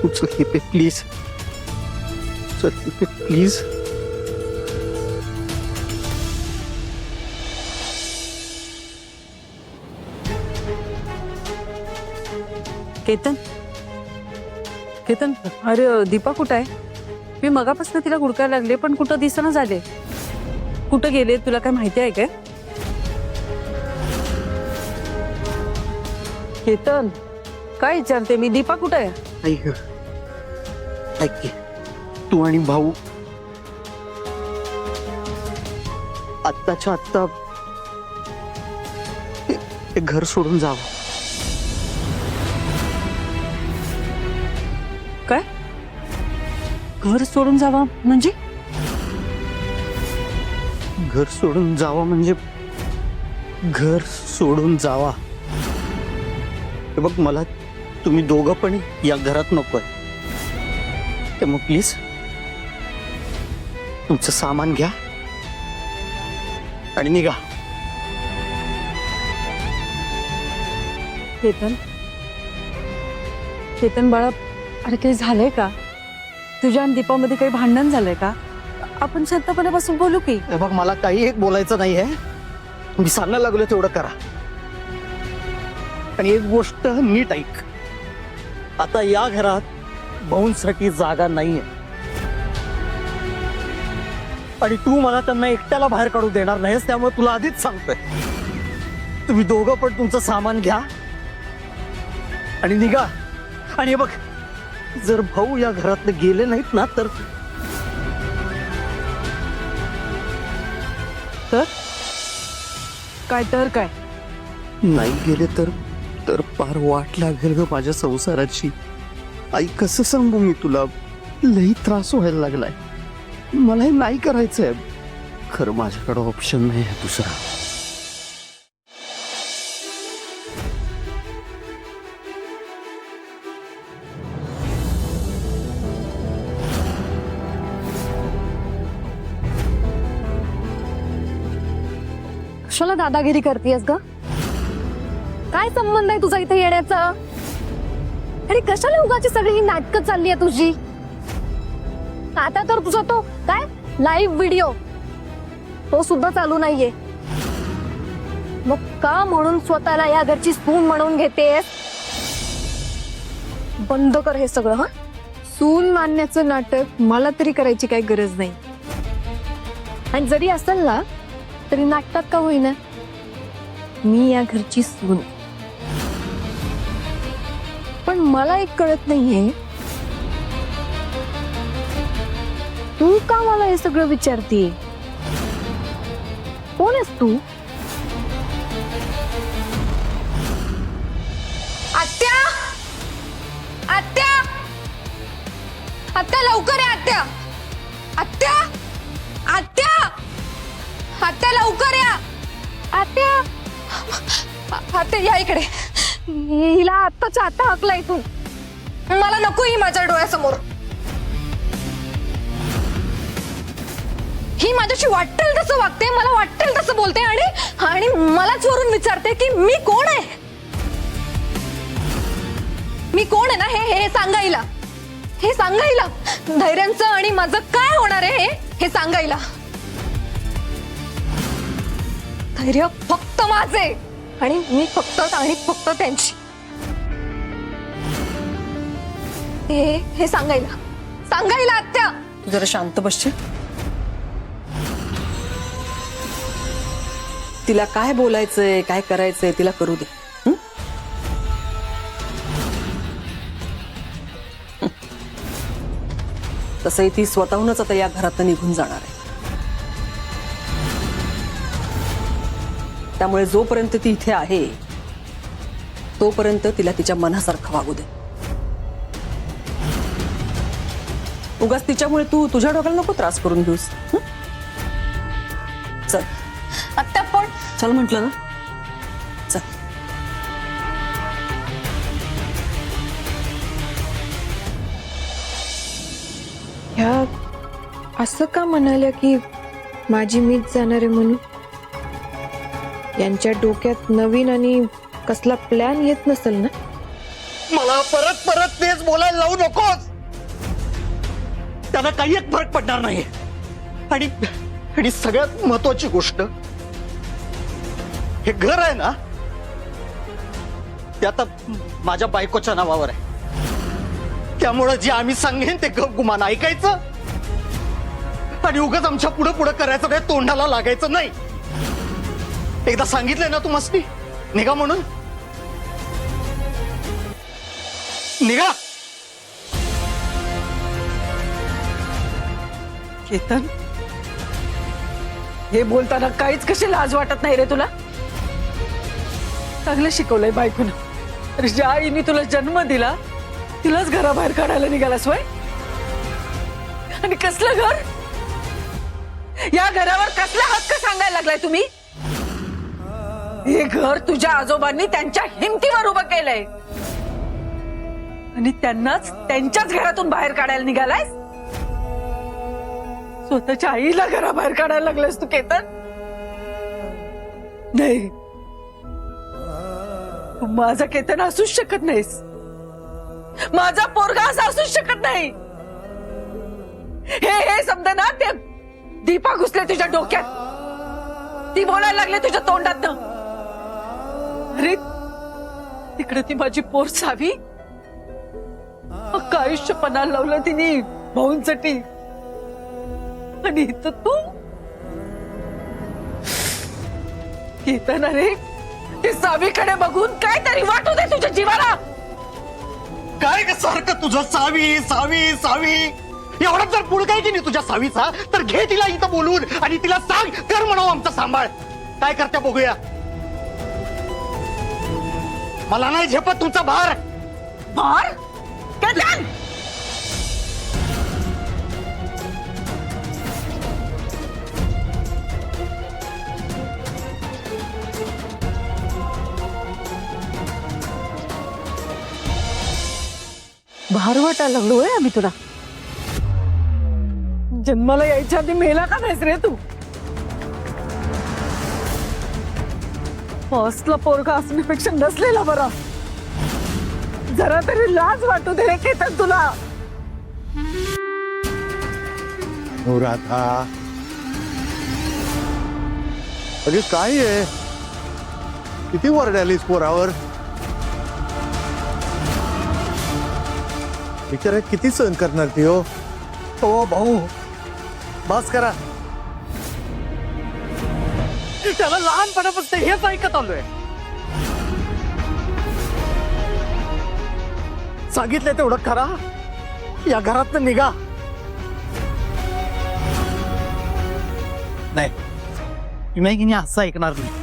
उचल हे पे प्लीज, चल हे पे प्लीज. केतन, केतन, अरे दीपा कुठं आहे? मी मगापासून तिला हुडकायला लागले पण कुठं दिसेना झाले. कुठं गेले तुला काय माहिती आहे काय? केतन, काय विचारते मी? दीपा कुठं आहे? ऐक ऐक की, तू आणि भाऊ आत्ताच्या आत्ता हे घर सोडून जावं. काय? घर सोडून जावा म्हणजे? घर सोडून जावा म्हणजे घर सोडून जावा. हे बघ, मला तुम्ही दोघं पण या घरात नकोय. त्यामुळे प्लीज तुमचं सामान घ्या आणि निघा. केतन, केतन बाळा, अरे काही झालंय का? तुझ्या आणि दीपामध्ये काही भांडण झालंय का? आपण शांतपणे बसून बोलू की. हे बघ, मला काही एक बोलायचं नाहीये. मी सांगायला लागलो तेवढं करा. आणि एक गोष्ट नीट ऐक, आता या घरात भाऊंसाठी जागा नाहीये आणि तू मला त्यांना एकट्याला बाहेर काढू देणार नाहीस. त्यामुळे तुला आधीच सांगतोय, तुम्ही दोघं पण तुमचं सामान घ्या आणि निघा. आणि हे बघ, जर भाऊ या घरातनं गेले नाहीत ना तर काय तर काय नाही गेले तर पार वाट लागेल ग माझ्या संसाराची. आई, कसं सांगू मी तुला, लई त्रास व्हायला लागलाय. मला हे नाही करायचंय. खरं माझ्याकडे ऑप्शन नाही आहे दुसरा. कशाला दादागिरी करतेस ग? काय संबंध आहे तुझा इथे येण्याचा? आणि कशाला उगाची सगळी ही नाटकं चालली आहे तुझी? आता तर तुझा तो काय लाईव्ह व्हिडिओ तो सुद्धा चालू नाहीये. मग का म्हणून स्वतःला या घरची सून म्हणून घेतेस? बंद कर हे सगळं. हा, सून मानण्याचं नाटक मला तरी करायची काही गरज नाही. आणि जरी असेल ना तरी नाटकात का होईना मी या घरची सून. पण मला एक कळत नाहीये, तू का मला हे सगळं विचारतीये? कोण आहेस तू? आत्या, आत्या, आत्या लवकर या. आत्या, आत्या, आत्या, आत्या लवकर या. आत्या, आत्या या इकडे. हिला आत्ताच्या आता हाकला इथून. मला नको ही माझ्या डोळ्यासमोर. ही माझ्याशी वाटेल तसं वागते, मला वाटेल तसं बोलते आणि मलाच वरून विचारते की मी कोण आहे. मी कोण आहे ना हे सांगायला, हे सांगायला धैर्यांचं आणि माझं काय होणार आहे हे सांगायला. धैर्य फक्त माझे आणि मी फक्त आणि फक्त त्यांची. हे सांगायला सांगायला. आत्या, तू जरा शांत बसशील? तिला काय बोलायचंय, काय करायचंय तिला करू दे. तसंही ती स्वतःहूनच आता या घरातून निघून जाणार आहे. त्यामुळे जोपर्यंत ती इथे आहे तोपर्यंत तिला तिच्या मनासारखं वागू दे. उगाच तिच्यामुळे तू तुझ्या डोक्याला नको त्रास करून घेऊस. चल आत्या, पण चल म्हटलं ना, चल. ह्या असं का म्हणाल्या की माझी मीच जाणार आहे म्हणून? यांच्या डोक्यात नवीन आणि कसला प्लॅन येत नसेल ना? मला परत परत तेच बोलायला लावू नकोस. त्याला काही एक फरक पडणार नाही. आणि आणि सगळ्यात महत्वाची गोष्ट, हे घर आहे ना ते आता माझ्या बायकोच्या नावावर आहे. त्यामुळं जे आम्ही सांगेन ते गुमान ऐकायचं आणि उगाच आमच्या पुढं पुढं करायचं नाही, तोंडाला लागायचं नाही. एकदा सांगितलंय ना तू मस्ती निघा म्हणून, निघा. केतन, हे बोलताना काहीच कशी लाज वाटत नाही रे तुला? चांगलं शिकवलंय बायकोनं. अरे ज्या आईने तुला जन्म दिला तिलाच घराबाहेर काढायला निघालास वय? आणि कसलं घर? या घरावर कसला हक्क सांगायला लागलाय तुम्ही? हे घर तुझ्या आजोबांनी त्यांच्या हिमतीवर उभं केलंय आणि त्यांनाच त्यांच्याच घरातून बाहेर काढायला निघालाय. स्वतःच्या आईला घराबाहेर काढायला लागलास तू केतन? नाही, तू माझा केतन असूच शकत नाहीस. माझा पोरगा असा असूच शकत नाही. हे समज ना, ते दीपा घुसले तुझ्या डोक्यात, ती बोलायला लागले तुझ्या तोंडातनं. अरे तिकडे ती माझी पोर सावी अख्खं आयुष्य पणाला लावलं तिने भाऊंसाठी, आणि इथं तू केतन. अरे ते सावीकडे बघून काय तरी वाटू दे तुझ्या जीवाला. काय ग सारखं तुझं सावी सावी सावी? एवढा जर पुढं काय की नाही तुझ्या सावीचा, तर घे तिला इथं बोलून आणि तिला सांग कर म्हणावं आमचा सांभाळ. काय करते बघूया. मला नाही झेपत तुमचा भार. भार? केतन, भार वाटायला लागलोय आम्ही तुला? जन्माला यायच्या आधी मेला का नाहीस रे तू? फर्स्टला पोरगा असण्यापेक्षा नसलेला बरा. जरा तरी लाज वाटू दे रे केतन तुला. राधा, अगे काय आहे? किती वरडालीस पोरावर? बिचारा किती सहन करणार ती? हो भाऊ बस करा. त्याला लहानपणापासून हेच ऐकत आलोय. सांगितलं तेवढं करा, या घरातनं निघा. नाही तुम्ही की नाही असं ऐकणार नाही.